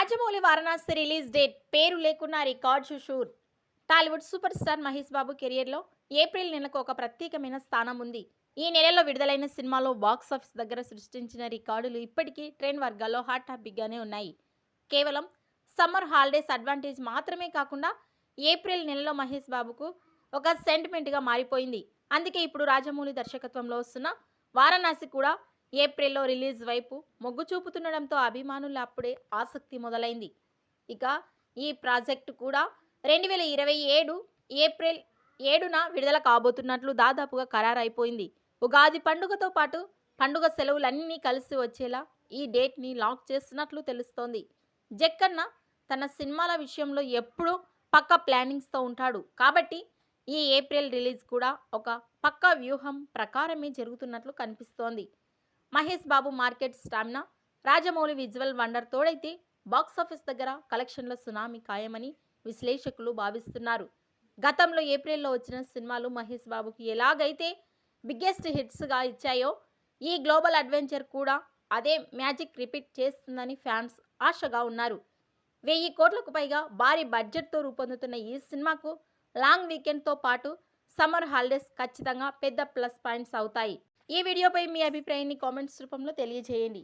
Rajamouli Varanasi release date పేరు లేకున్నా records sure. Tollywood super star Mahesh Babu కెరియర్లో ఏప్రిల్ నెలకు ఒక ప్రత్యేకమైన స్థానం ఉంది. ఈ నెలలో విడుదలైన సినిమాలో బాక్సాఫీస్ దగ్గర సృష్టించిన రికార్డులు ఇప్పటికీ ట్రెండ్ వర్గాల్లో హాట్ టాపిక్గానే ఉన్నాయి. కేవలం సమ్మర్ హాలిడేస్ అడ్వాంటేజ్ మాత్రమే కాకుండా ఏప్రిల్ నెలలో మహేష్ బాబుకు ఒక సెంటిమెంట్గా మారిపోయింది. అందుకే ఇప్పుడు రాజమౌళి దర్శకత్వంలో వస్తున్న వారణాసి కూడా ఏప్రిల్లో రిలీజ్ వైపు మొగ్గు చూపుతుండడంతో అభిమానుల అప్పుడే ఆసక్తి మొదలైంది. ఇక ఈ ప్రాజెక్టు కూడా 2027 ఏప్రిల్ 7న విడుదల కాబోతున్నట్లు దాదాపుగా ఖరారైపోయింది. ఉగాది పండుగతో పాటు పండుగ సెలవులన్నీ కలిసి వచ్చేలా ఈ డేట్ని లాక్ చేస్తున్నట్లు తెలుస్తోంది. జక్కన్న తన సినిమాల విషయంలో ఎప్పుడూ పక్కా ప్లానింగ్స్తో ఉంటాడు కాబట్టి ఈ ఏప్రిల్ రిలీజ్ కూడా ఒక పక్కా వ్యూహం ప్రకారమే జరుగుతున్నట్లు కనిపిస్తోంది. Mahesh Babu market stamina, Rajamouli visual wonder తోడైతే బాక్సాఫీస్ దగ్గర కలెక్షన్ల సునామీ ఖాయమని విశ్లేషకులు భావిస్తున్నారు. గతంలో ఏప్రిల్లో వచ్చిన సినిమాలు మహేష్ బాబుకి ఎలాగైతే బిగ్గెస్ట్ హిట్స్గా ఇచ్చాయో ఈ గ్లోబల్ అడ్వెంచర్ కూడా అదే మ్యాజిక్ రిపీట్ చేస్తుందని ఫ్యాన్స్ ఆశగా ఉన్నారు. 1000 కోట్లకు పైగా భారీ బడ్జెట్తో రూపొందుతున్న ఈ సినిమాకు లాంగ్ వీకెండ్తో పాటు సమ్మర్ హాలిడేస్ ఖచ్చితంగా పెద్ద ప్లస్ పాయింట్స్ అవుతాయి. ఈ వీడియోపై మీ అభిప్రాయాన్ని కామెంట్స్ రూపంలో తెలియజేయండి.